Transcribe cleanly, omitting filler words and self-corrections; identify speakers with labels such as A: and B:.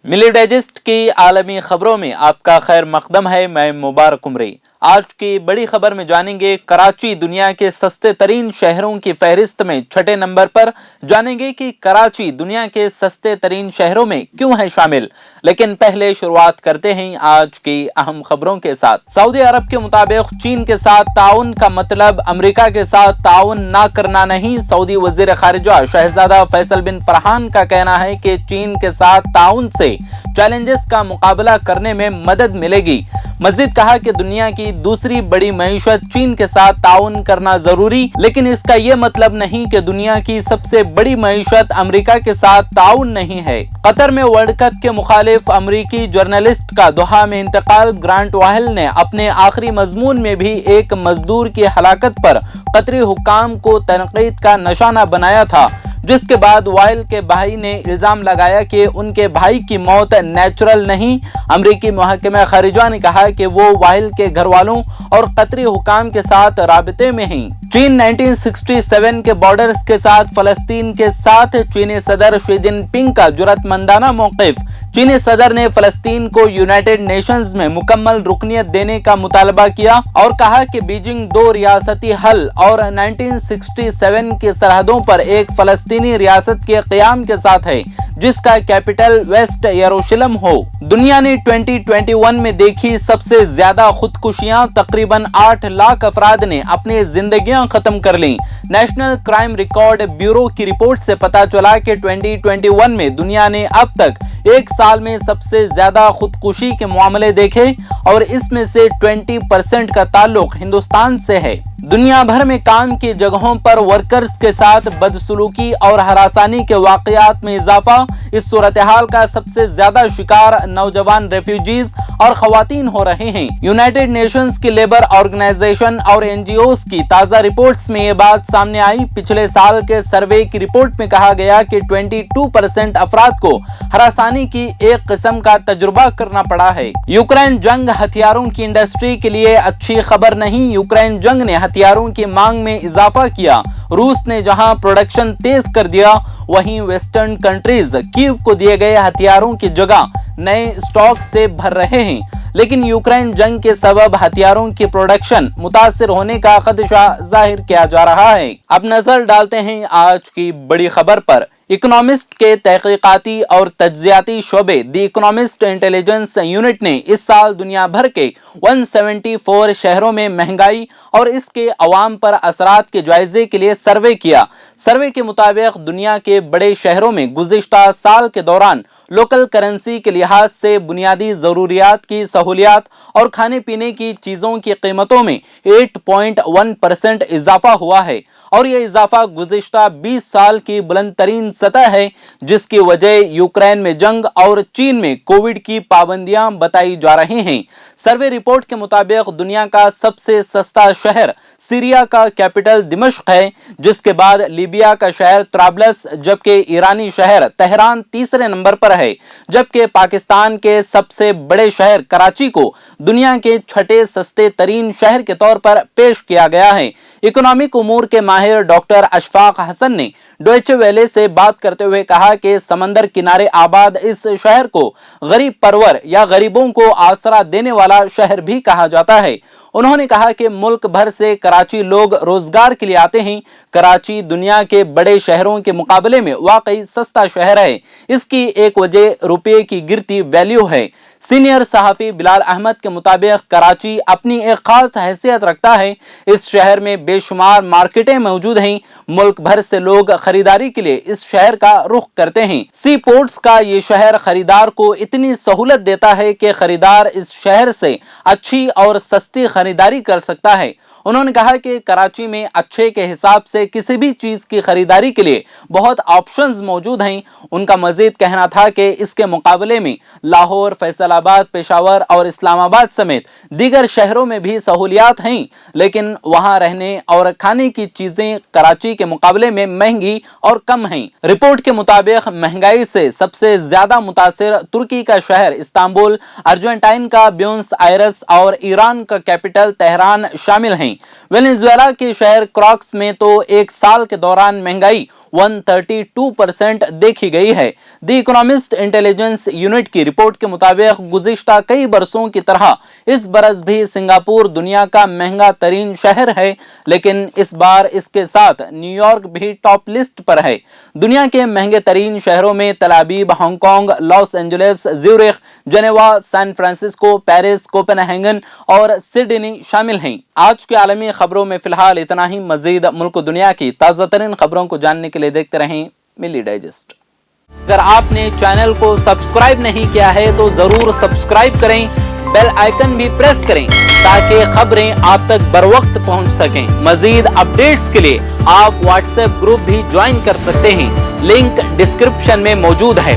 A: मिली digest की आलमी खबरों में आपका खैर मकदम है। मैं मुबारक उमरी। आज की बड़ी खबर में जानेंगे कराची दुनिया के सस्ते तरीन शहरों की फहरिस्त में 6ठे नंबर पर। जानेंगे कि कराची दुनिया के सस्ते तरीन शहरों में क्यों है शामिल। लेकिन पहले शुरुआत करते हैं आज की अहम खबरों के साथ। सऊदी अरब के मुताबिक चीन के साथ ताउन का मतलब अमेरिका के साथ ताउन ना करना नहीं। सऊदी वजीर खारिजा शहजादा फैसल बिन फरहान का कहना है कि चीन के साथ ताउन से चैलेंजेस का मुकाबला करने में मदद मिलेगी। मजीद कहा कि दुनिया की दूसरी बड़ी मईशत चीन के साथ ताउन करना जरूरी, लेकिन इसका ये मतलब नहीं कि दुनिया की सबसे बड़ी मईशत अमेरिका के साथ ताउन नहीं है। कतर में वर्ल्ड कप के मुखालिफ अमेरिकी जर्नलिस्ट का दोहा में इंतकाल। ग्रांट वाहिल ने अपने आखिरी मजमून में भी एक मजदूर की हलाकत पर कतरी हुक्काम को तनकीद का निशाना बनाया था, जिसके बाद वाहिल के भाई ने इल्जाम लगाया कि उनके भाई की मौत नेचुरल नहीं। अमरीकी महकमा खारिजा ने कहा कि वो वाहिल के घर वालों और कतरी हुकाम के साथ राबते में हैं। चीन 1967 के बॉर्डर्स के साथ फलस्तीन के साथ चीनी सदर शी जिनपिंग का जुरतमंदाना मौक़िफ़। चीनी सदर ने फलस्तीन को यूनाइटेड नेशंस में मुकम्मल रुकनियत देने का मुतालबा किया और कहा कि बीजिंग दो रियासती हल और 1967 की सरहदों पर एक फलस्तीनी रियासत के क़याम के साथ है, जिसका कैपिटल वेस्ट यरूशलेम हो। दुनिया ने 2021 में देखी सबसे ज्यादा खुदकुशियां। तकरीबन 8 लाख अफराद ने अपनी जिंदगियां खत्म कर लीं। नेशनल क्राइम रिकॉर्ड ब्यूरो की रिपोर्ट से पता चला कि 2021 में दुनिया ने अब तक एक साल में सबसे ज्यादा खुदकुशी के मामले देखे और इसमें से 20% का ताल्लुक हिंदुस्तान से है। दुनिया भर में काम की जगहों पर वर्कर्स के साथ बदसलूकी और हरासानी के वाकयात में इजाफा। इस सूरत हाल का सबसे ज्यादा शिकार नौजवान रेफ्यूजीज और खवातीन हो रहे हैं। यूनाइटेड नेशंस की लेबर ऑर्गेनाइजेशन और एनजीओज की ताज़ा रिपोर्ट्स में ये बात सामने आई। पिछले साल के सर्वे की रिपोर्ट में कहा गया कि 22% अफराद को हरासानी की एक किस्म का तजुर्बा करना पड़ा है। यूक्रेन जंग हथियारों की इंडस्ट्री के लिए अच्छी खबर नहीं। यूक्रेन जंग ने हथियारों की मांग में इजाफा किया। रूस ने जहां प्रोडक्शन तेज कर दिया, वहीं वेस्टर्न कंट्रीज कीव को दिए गए हथियारों की जगह नए स्टॉक से भर रहे हैं। लेकिन यूक्रेन जंग के सबब हथियारों की प्रोडक्शन मुतासिर होने का खदशा जाहिर किया जा रहा है। अब नजर डालते हैं आज की बड़ी खबर पर। इकोनॉमिस्ट के तहकीकाती और तज्जियाती शोबे द इकोनॉमिस्ट इंटेलिजेंस यूनिट ने इस साल दुनिया भर के 174 शहरों में महंगाई और इसके अवाम पर असरात के जायजे के लिए सर्वे किया। सर्वे के मुताबिक दुनिया के बड़े शहरों में गुज़िश्ता साल के दौरान लोकल करेंसी के लिहाज से बुनियादी ज़रूरियात की सहूलियात और खाने पीने की चीज़ों की कीमतों में 8.1% इजाफा हुआ है और यह इजाफा गुज़िश्ता 20 साल की बुलंद तरीन सतह है, जिसकी वजह यूक्रेन में जंग और चीन में कोविड की पाबंदियां बताई जा रही हैं। सर्वे रिपोर्ट के मुताबिक दुनिया का सबसे सस्ता शहर सीरिया का कैपिटल दिमश्क है, जिसके बाद लीबिया का शहर त्राबलस, जबकि ईरानी शहर तेहरान तीसरे नंबर पर है। जबकि पाकिस्तान के सबसे बड़े शहर कराची को दुनिया के 6ठे सस्ते तरीन शहर के तौर पर पेश किया गया है। इकोनॉमिक उमूर के माहिर डॉक्टर अशफाक हसन ने डॉयचे वेले से बात करते हुए कहा कि समंदर किनारे आबाद इस शहर को गरीब परवर या गरीबों को आसरा देने वाला शहर भी कहा जाता है। उन्होंने कहा कि मुल्क भर से कराची लोग रोजगार के लिए आते हैं। कराची दुनिया के बड़े शहरों के मुकाबले में वाकई सस्ता शहर है। इसकी एक वजह रुपये की गिरती वैल्यू है। सीनियर सहाफी बिलाल अहमद के मुताबिक कराची अपनी एक खास हैसियत रखता है। इस शहर में बेशुमार मार्केटें मौजूद हैं। मुल्क भर से लोग खरीदारी के लिए इस शहर का रुख करते हैं। सी पोर्ट्स का ये शहर खरीदार को इतनी सहूलत देता है कि खरीदार इस शहर से अच्छी और सस्ती खरीदारी कर सकता है। उन्होंने कहा कि कराची में अच्छे के हिसाब से किसी भी चीज की खरीदारी के लिए बहुत ऑप्शंस मौजूद हैं। उनका मजीद कहना था कि इसके मुकाबले में लाहौर, फैसलाबाद, पेशावर और इस्लामाबाद समेत दीगर शहरों में भी सहूलियात हैं, लेकिन वहां रहने और खाने की चीजें कराची के मुकाबले में महंगी और कम हैं। रिपोर्ट के मुताबिक महंगाई से सबसे ज्यादा मुतासिर तुर्की का शहर इस्तांबुल, अर्जेंटाइन का ब्यूनस आयरस और ईरान का कैपिटल तेहरान शामिल हैं। वेनेजुएला के शहर क्रॉक्स में तो एक साल के दौरान महंगाई 132% देखी गई है। द इकोनॉमिस्ट इंटेलिजेंस यूनिट की रिपोर्ट के मुताबिक गुज़िश्ता कई बरसों की तरह इस बरस भी सिंगापुर दुनिया का महंगा तरीन शहर है, लेकिन इस बार इसके साथ न्यूयॉर्क भी टॉप लिस्ट पर है। दुनिया के महंगे तरीन शहरों में Tel Aviv, Hong Kong, Los Angeles, Zurich, Geneva, San Francisco, Paris, Copenhagen और सिडनी शामिल हैं। आज के आलमी खबरों में फिलहाल इतना ही। मजीद मुल्क दुनिया की ताज़ा तरीन खबरों को जानने के लिए देखते रहें मिली डाइजेस्ट। अगर आपने चैनल को सब्सक्राइब नहीं किया है तो जरूर सब्सक्राइब करें, बेल आइकन भी प्रेस करें ताकि खबरें आप तक बर वक्त पहुंच सकें। मजीद अपडेट्स के लिए आप व्हाट्सएप ग्रुप भी ज्वाइन कर सकते हैं, लिंक डिस्क्रिप्शन में मौजूद है।